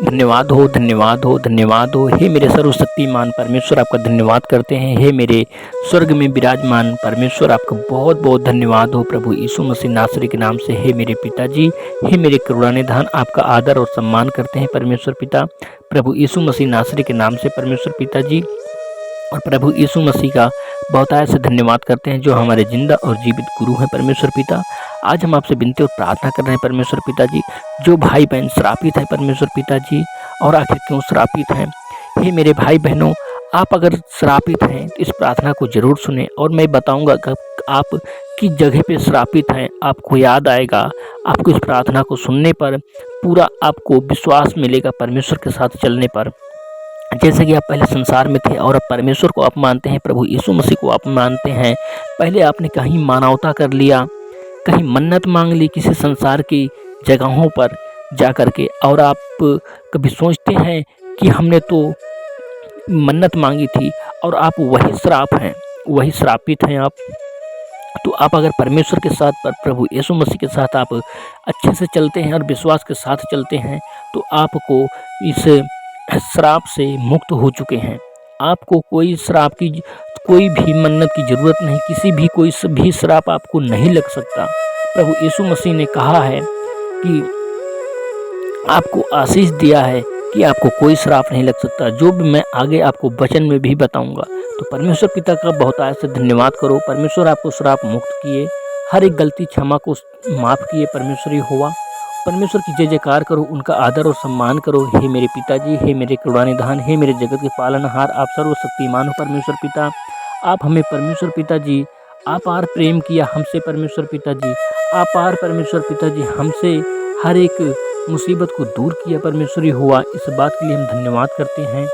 धन्यवाद हो, धन्यवाद हो, धन्यवाद हो। हे मेरे सर्वशक्तिमान परमेश्वर आपका धन्यवाद करते हैं। हे मेरे स्वर्ग में विराजमान परमेश्वर आपका बहुत-बहुत धन्यवाद हो प्रभु यीशु मसीह नासरी के नाम से। हे मेरे पिताजी, हे मेरे करुणानिधान आपका आदर और सम्मान करते हैं परमेश्वर पिता। प्रभु यीशु मसीह नासरी के नाम से परमेश्वर पिताजी और प्रभु यीशु मसीह का बहुतायत से धन्यवाद करते हैं जो हमारे जिंदा और जीवित गुरु हैं परमेश्वर पिता। आज हम आपसे विनती और प्रार्थना कर रहे हैं परमेश्वर पिताजी, जो भाई बहन श्रापित हैं परमेश्वर पिताजी, और आखिर क्यों श्रापित हैं? हे मेरे भाई बहनों, आप अगर श्रापित हैं तो इस प्रार्थना को जरूर सुने और मैं बताऊंगा कि आप किस जगह पे श्रापित हैं। आपको याद आएगा, आपको इस प्रार्थना को सुनने पर पूरा आपको विश्वास मिलेगा परमेश्वर के साथ चलने पर। जैसे कि आप पहले संसार में थे और अब परमेश्वर को आप मानते हैं, प्रभु यीशु मसीह को आप मानते हैं। पहले आपने कहीं मानवता कर लिया, कहीं मन्नत मांग ली किसी संसार की जगहों पर जा कर के, और आप कभी सोचते हैं कि हमने तो मन्नत मांगी थी और आप वही श्राप हैं, वही श्रापित हैं आप। तो आप अगर परमेश्वर के साथ प्रभु यीशु मसीह के साथ आप अच्छे से चलते हैं और विश्वास के साथ चलते हैं तो आपको इस श्राप से मुक्त हो चुके हैं। आपको कोई श्राप की, कोई भी मन्नत की ज़रूरत नहीं, किसी भी कोई भी श्राप आपको नहीं लग सकता। प्रभु यीशु मसीह ने कहा है कि आपको आशीष दिया है कि आपको कोई श्राप नहीं लग सकता, जो भी मैं आगे आपको वचन में भी बताऊंगा। तो परमेश्वर पिता का बहुतायत से धन्यवाद करो। परमेश्वर आपको श्राप मुक्त किए, हर एक गलती क्षमा को माफ़ किए परमेश्वर यहोवा। परमेश्वर की जय जयकार करो, उनका आदर और सम्मान करो। हे मेरे पिताजी, हे मेरे करुणानिधान, हे मेरे जगत के पालनहार, आप सर्वशक्तिमान हो परमेश्वर पिता। आप हमें परमेश्वर पिताजी अपार प्रेम किया हमसे परमेश्वर पिताजी, अपार परमेश्वर पिताजी हमसे हर एक मुसीबत को दूर किया परमेश्वर यहोवा। इस बात के लिए हम धन्यवाद करते हैं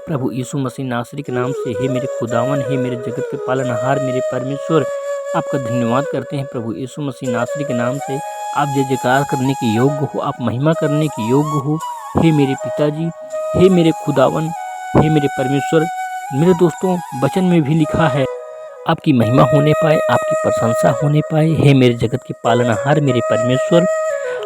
प्रभु यीशु मसीह नासरी के नाम से। हे मेरे खुदावन, हे मेरे जगत के पालनहार मेरे परमेश्वर, आपका धन्यवाद करते हैं प्रभु यीशु मसीह नासरी के नाम से। आप जय जयकार करने के योग्य हो, आप महिमा करने के योग्य हो। हे मेरे पिताजी, हे मेरे खुदावन, हे मेरे परमेश्वर। मेरे दोस्तों, वचन में भी लिखा है आपकी महिमा होने पाए, आपकी प्रशंसा होने पाए। हे मेरे जगत के पालनहार मेरे परमेश्वर,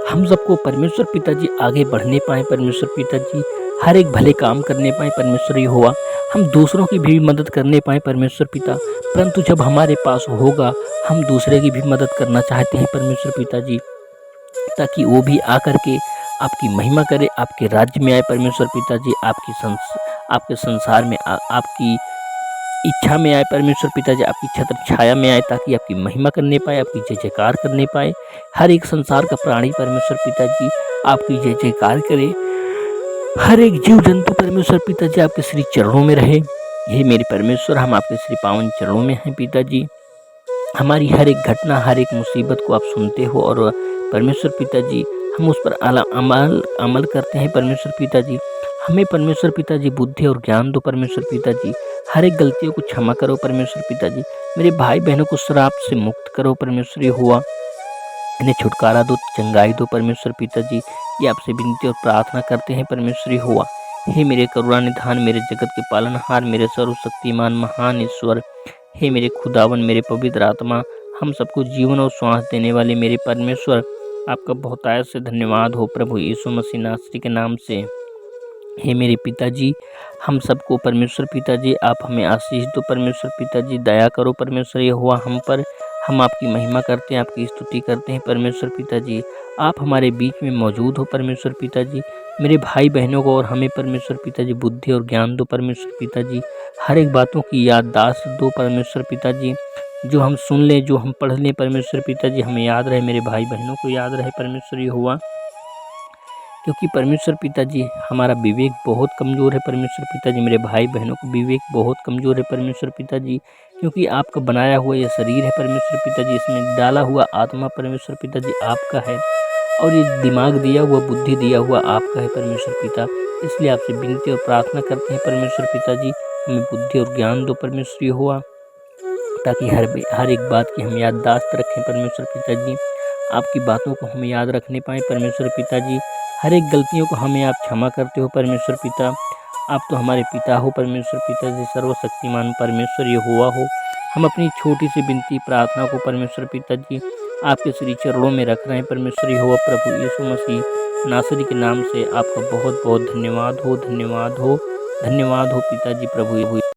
हम सबको परमेश्वर पिताजी आगे बढ़ने पाए परमेश्वर पिताजी, हर एक भले काम करने पाए परमेश्वर यहोवा, हम दूसरों की भी मदद करने पाए परमेश्वर पिता। परंतु जब हमारे पास होगा, हम दूसरे की भी मदद करना चाहते हैं परमेश्वर पिताजी, ताकि वो भी आकर के आपकी महिमा करे, आपके राज्य में आए परमेश्वर पिताजी, आपके संसार में आपकी इच्छा में आए परमेश्वर पिताजी, आपकी छत्र छाया में आए, ताकि आपकी महिमा करने पाए, आपकी जय जयकार करने पाए। हर एक संसार का प्राणी परमेश्वर पिताजी आपकी जय जयकार करे, हर एक जीव जंतु परमेश्वर पिताजी आपके श्री चरणों में रहे। हे मेरे परमेश्वर, हम आपके श्री पावन चरणों में हैं पिताजी। हमारी हर एक घटना, हर एक मुसीबत को आप सुनते हो और परमेश्वर पिताजी हम उस पर अमल करते हैं परमेश्वर पिताजी। हमें परमेश्वर पिताजी बुद्धि और ज्ञान दो परमेश्वर पिताजी, हर एक गलतियों को क्षमा करो परमेश्वर पिताजी। मेरे भाई बहनों को श्राप से मुक्त करो परमेश्वर यहोवा, इन्हें छुटकारा दो, चंगाई दो परमेश्वर पिताजी। ये आपसे विनती और प्रार्थना करते हैं परमेश्वर यहोवा। हे मेरे करुणानिधान, मेरे जगत के पालनहार, मेरे सर्वशक्तिमान महान ईश्वर, हे मेरे खुदावन, मेरे पवित्र आत्मा, हम सबको जीवन और श्वास देने वाले मेरे परमेश्वर, आपका बहुतायत से धन्यवाद हो प्रभु यीशु मसीह नासरी के नाम से। हे मेरे पिताजी, हम सबको परमेश्वर पिताजी आप हमें आशीष दो परमेश्वर पिताजी, दया करो परमेश्वर यहोवा हम पर। हम आपकी महिमा करते हैं, आपकी स्तुति करते हैं परमेश्वर पिताजी। आप हमारे बीच में मौजूद हो परमेश्वर पिताजी। मेरे भाई बहनों को और हमें परमेश्वर पिताजी बुद्धि और ज्ञान दो परमेश्वर पिताजी, हर एक बातों की याददाश्त दो परमेश्वर पिताजी, जो हम सुन लें, जो हम पढ़ लें परमेश्वर पिताजी हमें याद रहे, मेरे भाई बहनों को याद रहे परमेश्वर यहोवा। क्योंकि परमेश्वर पिताजी हमारा विवेक बहुत कमज़ोर है परमेश्वर पिताजी, मेरे भाई बहनों को विवेक बहुत कमज़ोर है परमेश्वर पिताजी। क्योंकि आपका बनाया हुआ ये शरीर है परमेश्वर पिताजी, इसमें डाला हुआ आत्मा परमेश्वर पिताजी आपका है, और ये दिमाग दिया हुआ, बुद्धि दिया हुआ आपका है परमेश्वर पिता। इसलिए आपसे विनती और प्रार्थना करते हैं परमेश्वर पिताजी, हमें बुद्धि और ज्ञान दो परमेश्वर यहोवा, ताकि हर एक बात की हम याददाश्त रखें परमेश्वर पिताजी, आपकी बातों को हम याद रखने पाएँ परमेश्वर पिताजी। हर एक गलतियों को हमें आप क्षमा करते हो परमेश्वर पिता। आप तो हमारे पिता हो परमेश्वर पिताजी, सर्वशक्तिमान परमेश्वर यहोवा हो। हम अपनी छोटी सी विनती प्रार्थना को परमेश्वर पिताजी आपके श्री चरणों में रख रहे हैं परमेश्वर यहोवा प्रभु यीशु मसीह नासरी के नाम से आपका बहुत बहुत धन्यवाद हो, धन्यवाद हो, धन्यवाद हो पिताजी प्रभु।